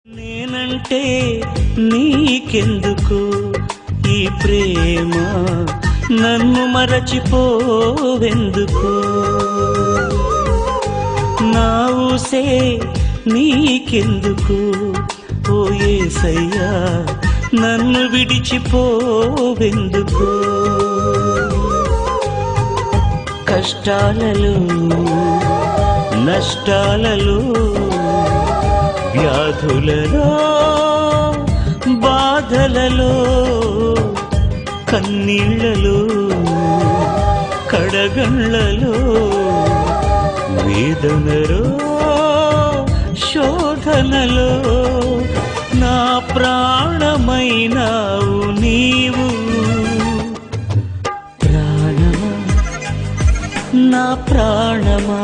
నేనంటే నీకెందుకు ఈ ప్రేమ, నన్ను మరచిపోవెందుకు? నా ఊసే నీకెందుకు ఓ యేసయ్యా, నన్ను విడిచిపోవెందుకు? కష్టాలలో నష్టాలలో వ్యాధులలో బాధలలో కన్నీళ్లలో కడగండ్లలో వేదనలో శోధనలో నా ప్రాణమైనావు నీవు. ప్రాణమా నా ప్రాణమా